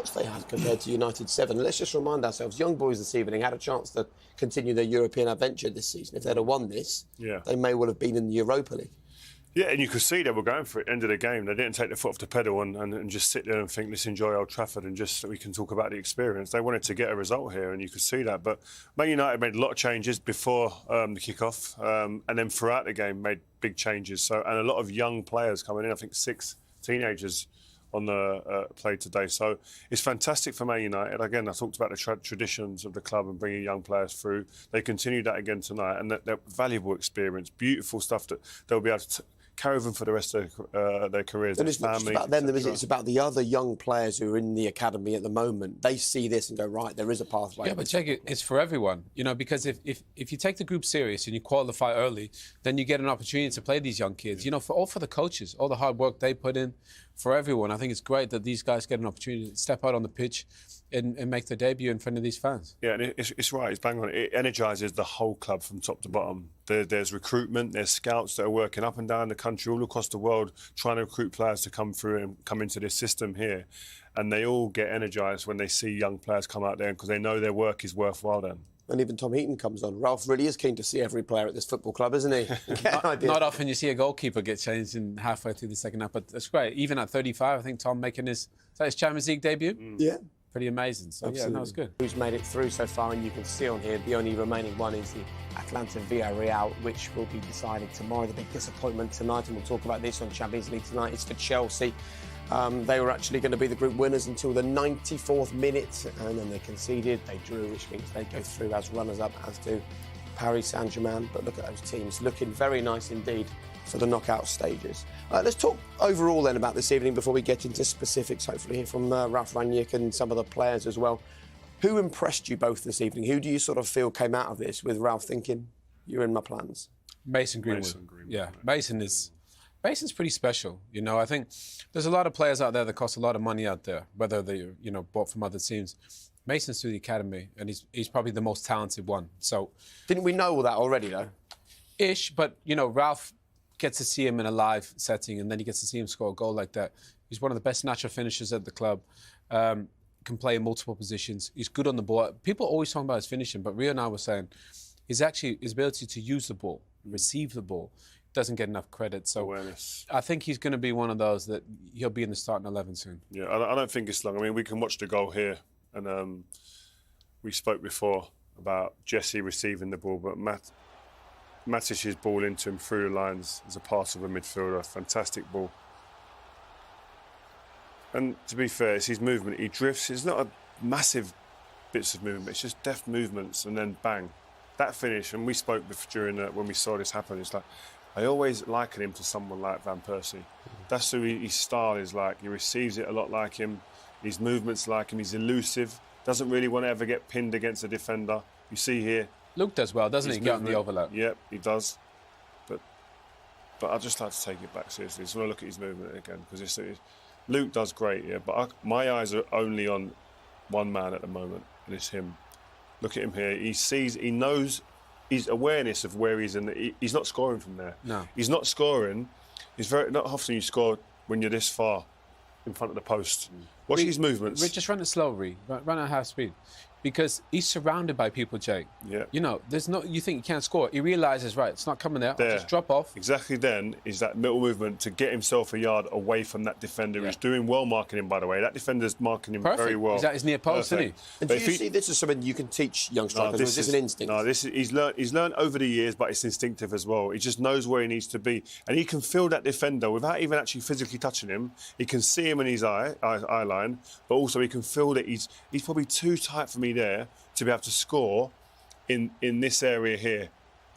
shots they had compared to United's 7. Let's just remind ourselves, young boys this evening had a chance to continue their European adventure this season. If they'd have won this, they may well have been in the Europa League. Yeah, and you could see they were going for it. End of the game, they didn't take their foot off the pedal and just sit there and think, let's enjoy Old Trafford and just so we can talk about the experience. They wanted to get a result here, and you could see that. But Man United made a lot of changes before the kick-off, and then throughout the game made big changes. So, and a lot of young players coming in. I think 6 teenagers on the play today. So it's fantastic for Man United. Again, I talked about the traditions of the club and bringing young players through. They continue that again tonight, and that valuable experience, beautiful stuff that they'll be able to carry them for the rest of their careers. And it's not just about them, it's about the other young players who are in the academy at the moment. They see this and go, right, there is a pathway. Yeah, but check it, it's for everyone, you know, because if you take the group serious and you qualify early, then you get an opportunity to play these young kids. You know, for the coaches, all the hard work they put in, for everyone. I think it's great that these guys get an opportunity to step out on the pitch and make their debut in front of these fans. Yeah, and it's right, it's bang on. It energises the whole club from top to bottom. There's recruitment, there's scouts that are working up and down the country, all across the world, trying to recruit players to come through and come into this system here. And they all get energised when they see young players come out there because they know their work is worthwhile then. And even Tom Heaton comes on. Ralf really is keen to see every player at this football club, isn't he? Not often you see a goalkeeper get changed in halfway through the second half, but that's great. Even at 35, I think Tom making his Champions League debut. Yeah. Pretty amazing. So, absolutely. Yeah, that was good. Who's made it through so far, and you can see on here the only remaining one is the Atlanta Villarreal, which will be decided tomorrow. The big disappointment tonight, and we'll talk about this on Champions League tonight, is for Chelsea. They were actually going to be the group winners until the 94th minute, and then they conceded. They drew, which means they go through as runners-up, as do Paris Saint-Germain. But look at those teams, looking very nice indeed for the knockout stages. Let's talk overall then about this evening before we get into specifics, hopefully hear from Ralf Rangnick and some of the players as well. Who impressed you both this evening? Who do you sort of feel came out of this with Ralf thinking, you're in my plans? Mason Greenwood. Yeah, Mason's pretty special. You know, I think there's a lot of players out there that cost a lot of money out there, whether they're, you know, bought from other teams. Mason's through the academy, and he's probably the most talented one. So, didn't we know all that already, though? Ish, but, you know, Ralf gets to see him in a live setting, and then he gets to see him score a goal like that. He's one of the best natural finishers at the club. Can play in multiple positions. He's good on the ball. People always talk about his finishing, but Rio and I were saying his ability to use the ball, receive the ball, doesn't get enough credit. So awareness. I think he's going to be one of those that he'll be in the starting 11 soon. Yeah, I don't think it's long. I mean, we can watch the goal here, and we spoke before about Jesse receiving the ball, but Matic's ball into him through the lines as a pass of a midfielder. Fantastic ball. And to be fair, it's his movement. He drifts. It's not a massive bits of movement. It's just deft movements, and then bang. That finish, and we spoke during when we saw this happen, it's like, I always liken him to someone like Van Persie. That's who his style is like. He receives it a lot like him. His movements like him. He's elusive. Doesn't really want to ever get pinned against a defender. You see here. Luke does well, doesn't he? Get on the overlap. Yep, he does. But I'd just like to take it back seriously. Just want to look at his movement again, because Luke does great, yeah. But my eyes are only on one man at the moment, and it's him. Look at him here. He knows his awareness of where he's in. He's not scoring from there. No. He's not scoring. Not often you score when you're this far in front of the post. Watch his movements. Just run it slow, run at half speed. Because he's surrounded by people, Jake. Yeah. You know, you think you can't score. He realises, right, it's not coming there. I'll just drop off. Exactly then is that middle movement to get himself a yard away from that defender. He's doing well marking him, by the way. That defender's marking him very well. He's at his near post, isn't he? And do you see this as something you can teach young strikers, or is this an instinct? No, he's learned over the years, but it's instinctive as well. He just knows where he needs to be. And he can feel that defender without even actually physically touching him. He can see him in his eye line, but also he can feel that he's probably too tight for me there to be able to score in this area here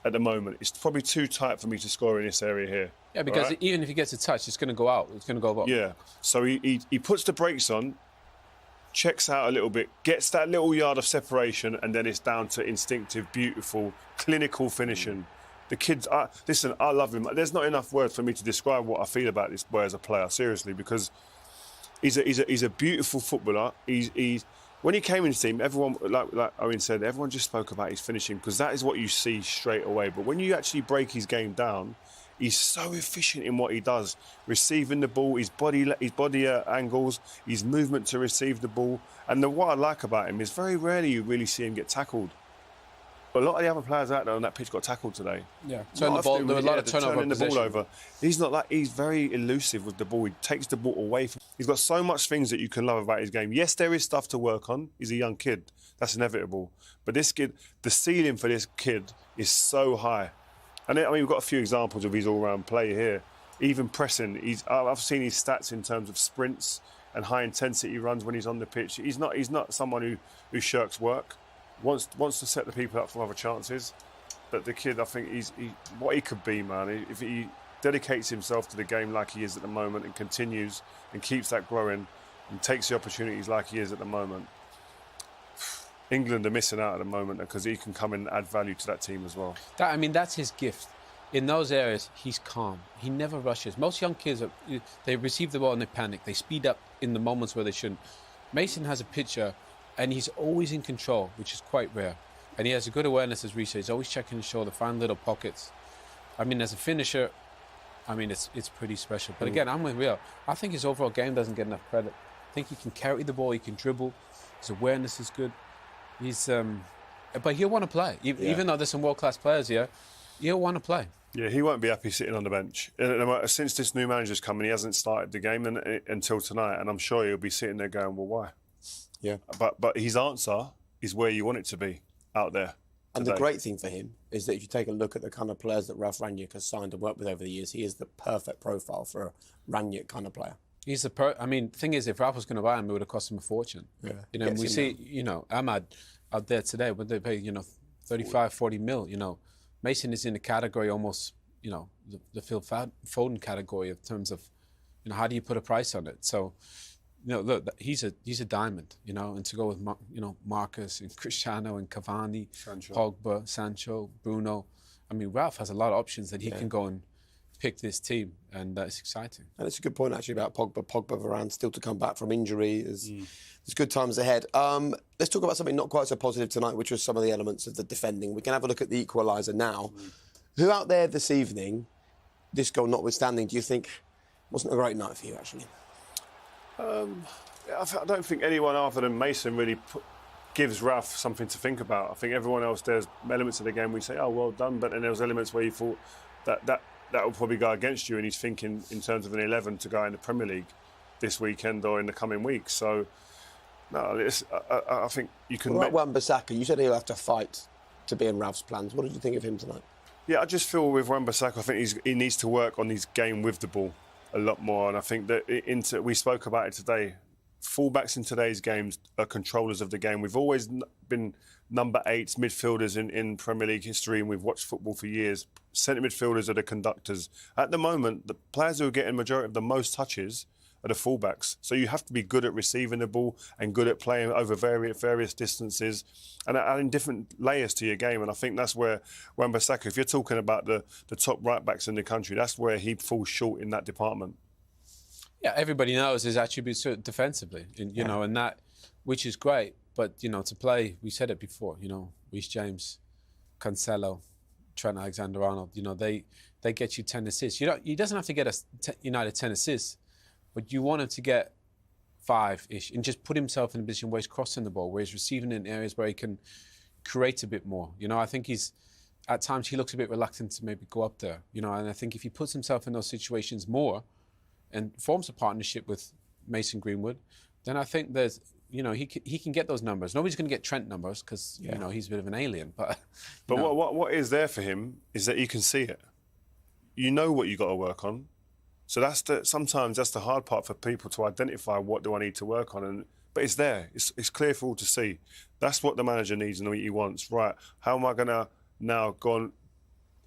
at the moment. It's probably too tight for me to score in this area here. Yeah, because even if he gets a touch, it's going to go out. It's going to go up. Yeah, so he puts the brakes on, checks out a little bit, gets that little yard of separation, and then it's down to instinctive, beautiful, clinical finishing. The kids, listen, I love him. There's not enough words for me to describe what I feel about this boy as a player, seriously, because he's a beautiful footballer. When he came into the team, everyone, like Owen said, everyone just spoke about his finishing, because that is what you see straight away. But when you actually break his game down, He's so efficient in what he does, receiving the ball, his body angles, his movement to receive the ball. And what I like about him is very rarely you really see him get tackled. But a lot of the other players out there on that pitch got tackled today. Yeah, turn the ball. There were a lot of turnover. Turning the ball over. He's not like, he's very elusive with the ball. He takes the ball away from. He's got so much things that you can love about his game. Yes, there is stuff to work on. He's a young kid. That's inevitable. But this kid, the ceiling for this kid is so high. And I mean, we've got a few examples of his all-round play here. Even pressing, I've seen his stats in terms of sprints and high-intensity runs when he's on the pitch. He's not someone who shirks work. Wants to set the people up for other chances. But the kid, I think, what he could be, man. If he dedicates himself to the game like he is at the moment and continues and keeps that growing and takes the opportunities like he is at the moment, England are missing out at the moment because he can come and add value to that team as well. That's his gift. In those areas, he's calm. He never rushes. Most young kids, they receive the ball and they panic. They speed up in the moments where they shouldn't. Mason has a picture, and he's always in control, which is quite rare. And he has a good awareness, as Reece said. He's always checking his shoulder, find little pockets. I mean, as a finisher, it's pretty special. But again, I'm with Real. I think his overall game doesn't get enough credit. I think he can carry the ball, he can dribble. His awareness is good. But he'll want to play. Even though there's some world-class players here, he'll want to play. Yeah, he won't be happy sitting on the bench. Since this new manager's come in, he hasn't started the game until tonight, and I'm sure he'll be sitting there going, well, why? Yeah. But his answer is where you want it to be, out there. And the great thing for him is that if you take a look at the kind of players that Ralf Rangnick has signed and worked with over the years, he is the perfect profile for a Rangnick kind of player. He's the thing is, if Ralf was going to buy him, it would have cost him a fortune. Yeah. We see, Ahmad out there today, would they pay, 35, 40 mil, Mason is in the category almost, the Phil Foden category in terms of, how do you put a price on it? So, look, he's a diamond, and to go with, Marcus and Cristiano and Cavani, Sancho. Pogba, Sancho, Bruno. Ralf has a lot of options that he can go and pick this team, and it's exciting. And it's a good point, actually, about Pogba. Varane still to come back from injury. There's good times ahead. Let's talk about something not quite so positive tonight, which was some of the elements of the defending. We can have a look at the equaliser now. Who out there this evening, this goal notwithstanding, do you think wasn't a great night for you, actually? I don't think anyone other than Mason really gives Ralf something to think about. I think everyone else, there's elements of the game we say, oh, well done, but then there was elements where you thought that will probably go against you, and he's thinking in terms of an 11 to go in the Premier League this weekend or in the coming weeks. So, no, I think you can... What about Wan-Bissaka? You said he'll have to fight to be in Ralph's plans. What did you think of him tonight? Yeah, I just feel with Wan-Bissaka, I think he needs to work on his game with the ball a lot more. And I think that we spoke about it today. Fullbacks in today's games are controllers of the game. We've always been number 8s, midfielders in Premier League history, and we've watched football for years. Centre midfielders are the conductors. At the moment, the players who are getting majority of the most touches are the fullbacks. So you have to be good at receiving the ball and good at playing over various distances and adding different layers to your game. And I think that's where Wan-Bissaka, if you're talking about the top right-backs in the country, that's where he falls short in that department. Yeah, everybody knows his attributes defensively, and that, which is great. But, to play, we said it before, Reece James, Cancelo, Trent Alexander-Arnold, they get you 10 assists. He doesn't have to get United 10 assists, but you want him to get 5-ish and just put himself in a position where he's crossing the ball, where he's receiving in areas where he can create a bit more. I think at times he looks a bit reluctant to maybe go up there, and I think if he puts himself in those situations more and forms a partnership with Mason Greenwood, then I think there's, he can get those numbers. Nobody's going to get Trent numbers because, he's a bit of an alien. But what is there for him is that you can see it. You know what you got to work on. So sometimes that's the hard part for people to identify what do I need to work on. But it's there. It's clear for all to see. That's what the manager needs and what he wants. Right, how am I going to now go and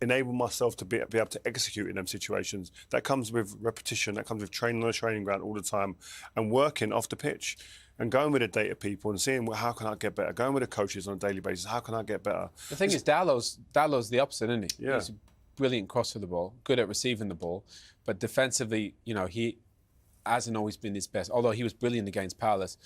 enable myself to be able to execute in them situations? That comes with repetition. That comes with training on the training ground all the time and working off the pitch and going with the data people and seeing, well, how can I get better? Going with the coaches on a daily basis. How can I get better? The thing is, Dallow's the opposite, isn't he? Yeah. He's a brilliant crosser of the ball, good at receiving the ball, but defensively, he hasn't always been his best, although he was brilliant against Palace.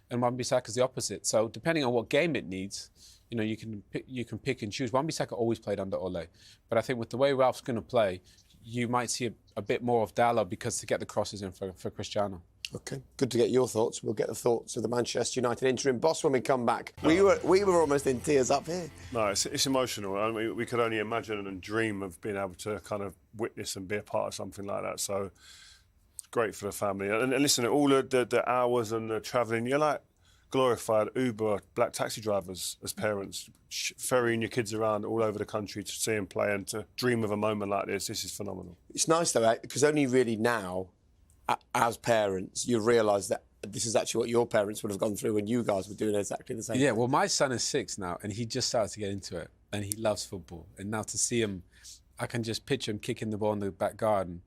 And Wan-Bissaka's the opposite. So depending on what game it needs, you can pick and choose. Wan-Bissaka always played under Ole. But I think with the way Ralph's going to play, you might see a bit more of Dalot because to get the crosses in for Cristiano. Okay, good to get your thoughts. We'll get the thoughts of the Manchester United interim boss when we come back. We were almost in tears up here. No, it's emotional. I mean, we could only imagine and dream of being able to kind of witness and be a part of something like that. So great for the family. And listen, all of the hours and the travelling, you're like glorified Uber, black taxi drivers as parents, ferrying your kids around all over the country to see them play and to dream of a moment like this. This is phenomenal. It's nice though, because only really now, as parents, you realise that this is actually what your parents would have gone through when you guys were doing exactly the same. Yeah, well, my son is 6 now, and he just started to get into it, and he loves football. And now to see him, I can just picture him kicking the ball in the back garden,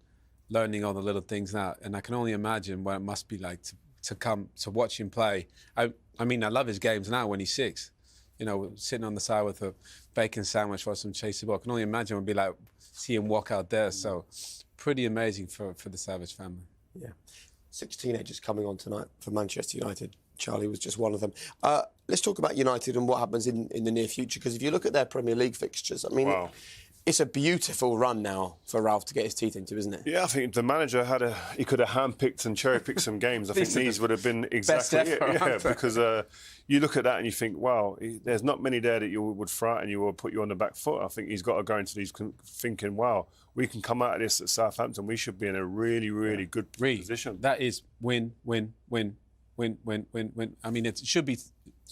learning all the little things now, and I can only imagine what it must be like to come to watch him play. I mean, I love his games now when he's 6. You know, sitting on the side with a bacon sandwich or some chase the ball. I can only imagine what it'd be like see him walk out there. So, pretty amazing for the Savage family. Yeah. 6 teenagers coming on tonight for Manchester United. Charlie was just one of them. Let's talk about United and what happens in the near future, because if you look at their Premier League fixtures, I mean, it's a beautiful run now for Ralf to get his teeth into, isn't it? Yeah, I think the manager he could have handpicked and cherry-picked some games. I think these would have been exactly it. Yeah, because you look at that and you think, wow, there's not many there that you would frighten you or put you on the back foot. I think he's got to go into these thinking, wow, we can come out of this at Southampton. We should be in a really, really good position. That is win, win, win, win, win, win, win. I mean, it should be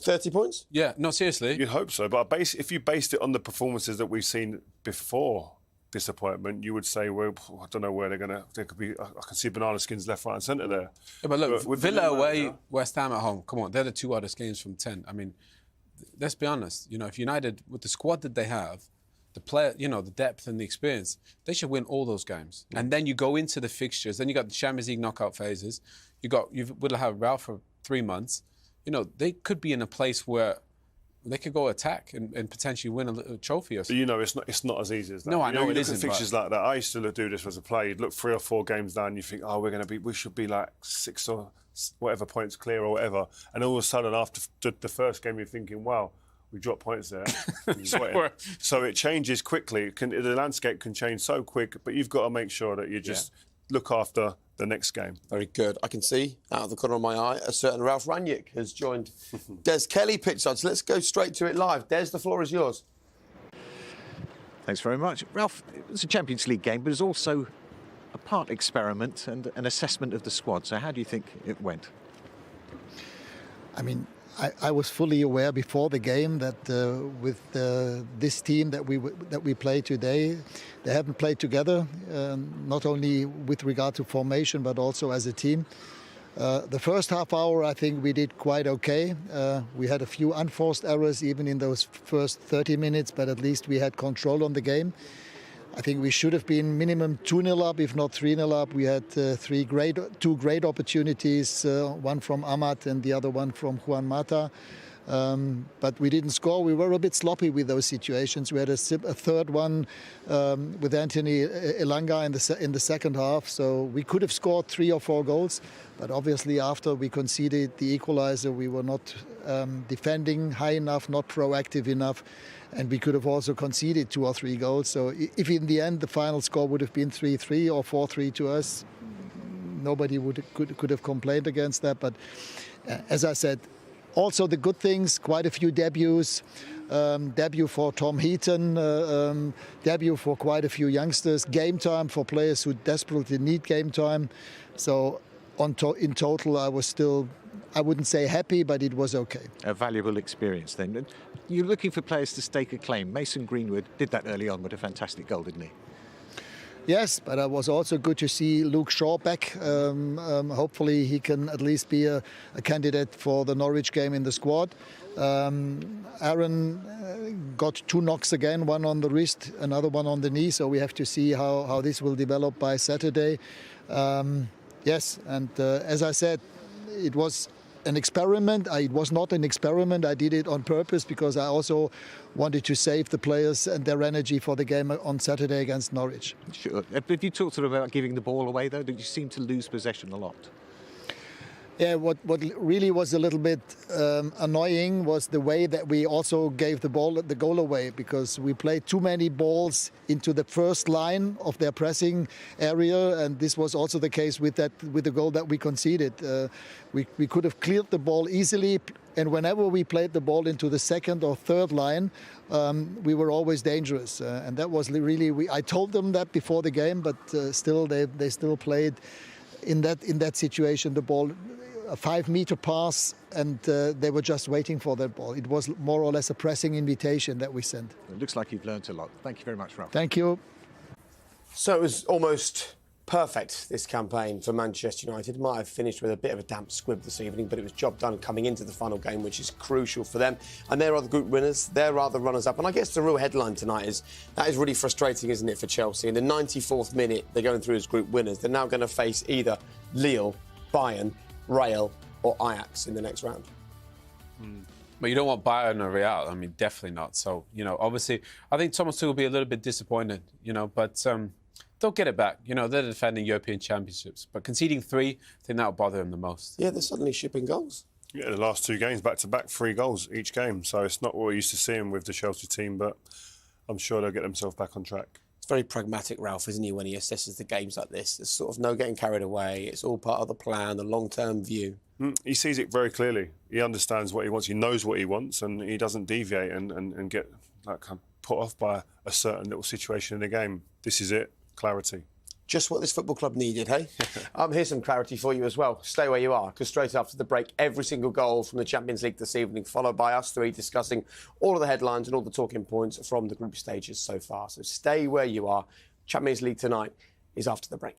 30 points? Yeah, no, seriously. You'd hope so. But if you based it on the performances that we've seen before disappointment, you would say, well, I don't know where there could be, I can see banana skins left, right and centre there. Yeah, but look, Villa away, West Ham at home. Come on, they're the 2 hardest games from 10. I mean, let's be honest. You know, if United, with the squad that they have, the player, you know, the depth and the experience, they should win all those games. And then you go into the fixtures. Then you got the Champions League knockout phases. You will have Ralf for 3 months. You know, they could be in a place where they could go attack and potentially win a trophy or something. But you know, it's not as easy as that. No, I know it isn't. Fixtures like that. I used to do this as a player. You'd look 3 or 4 games down, and you think, oh, we should be like 6 or whatever points clear or whatever. And all of a sudden, after the first game, you're thinking, wow, we dropped points there. So it changes quickly. The landscape can change so quick, but you've got to make sure that you just look after the next game. Very good. I can see out of the corner of my eye a certain Ralf Rangnick has joined Des Kelly pitchside. So let's go straight to it live. Des, the floor is yours. Thanks very much. Ralf, it was a Champions League game, but it was also a part experiment and an assessment of the squad. So how do you think it went? I mean, I was fully aware before the game that with this team that we play today, they haven't played together, not only with regard to formation but also as a team. The first half hour, I think we did quite okay. We had a few unforced errors even in those first 30 minutes, but at least we had control on the game. I think we should have been minimum 2-0 up, if not 3-0 up. We had 2 great opportunities, one from Amat and the other one from Juan Mata. But we didn't score. We were a bit sloppy with those situations. We had a third one with Anthony Elanga in the second half. So we could have scored 3 or 4 goals. But obviously after we conceded the equaliser, we were not defending high enough, not proactive enough. And we could have also conceded 2 or 3 goals. So if in the end the final score would have been 3-3 or 4-3 to us, nobody could have complained against that. But as I said, also the good things, quite a few debuts. Debut for Tom Heaton, debut for quite a few youngsters. Game time for players who desperately need game time. So in total, I was still, I wouldn't say happy, but it was okay. A valuable experience then. You're looking for players to stake a claim. Mason Greenwood did that early on with a fantastic goal, didn't he? Yes, but it was also good to see Luke Shaw back. Hopefully he can at least be a candidate for the Norwich game in the squad. Aaron got 2 knocks again, one on the wrist, another one on the knee, so we have to see how this will develop by Saturday. Yes, and as I said, it was an experiment. It was not an experiment. I did it on purpose because I also wanted to save the players and their energy for the game on Saturday against Norwich. Sure. Have you talked about giving the ball away, though? Did you seem to lose possession a lot? Yeah, what really was a little bit annoying was the way that we also gave the goal away, because we played too many balls into the first line of their pressing area, and this was also the case with the goal that we conceded. We could have cleared the ball easily, and whenever we played the ball into the second or third line, we were always dangerous, and that was really. I told them that before the game, but still they still played in that situation the ball. A 5-meter pass, and they were just waiting for that ball. It was more or less a pressing invitation that we sent. It looks like you've learnt a lot. Thank you very much, Ralf. Thank you. So it was almost perfect, this campaign for Manchester United. Might have finished with a bit of a damp squib this evening, but it was job done coming into the final game, which is crucial for them. And there are the group winners, there are the runners-up. And I guess the real headline tonight is, that is really frustrating, isn't it, for Chelsea? In the 94th minute, they're going through as group winners. They're now going to face either Lille, Bayern, Real or Ajax in the next round. But you don't want Bayern or Real. I mean, definitely not. So, obviously, I think Thomas Tuchel will be a little bit disappointed, but they'll get it back. They're defending European championships. But conceding 3, I think that'll bother them the most. Yeah, they're suddenly shipping goals. Yeah, the last 2 games, back-to-back, 3 goals each game. So it's not what we're used to seeing with the Chelsea team, but I'm sure they'll get themselves back on track. It's very pragmatic, Ralf, isn't he, when he assesses the games like this? There's sort of no getting carried away. It's all part of the plan, the long-term view. He sees it very clearly. He understands what he wants. He knows what he wants, and he doesn't deviate and get kind of put off by a certain little situation in the game. This is it. Clarity. Just what this football club needed, hey? Here's some clarity for you as well. Stay where you are, because straight after the break, every single goal from the Champions League this evening, followed by us 3 discussing all of the headlines and all the talking points from the group stages so far. So stay where you are. Champions League tonight is after the break.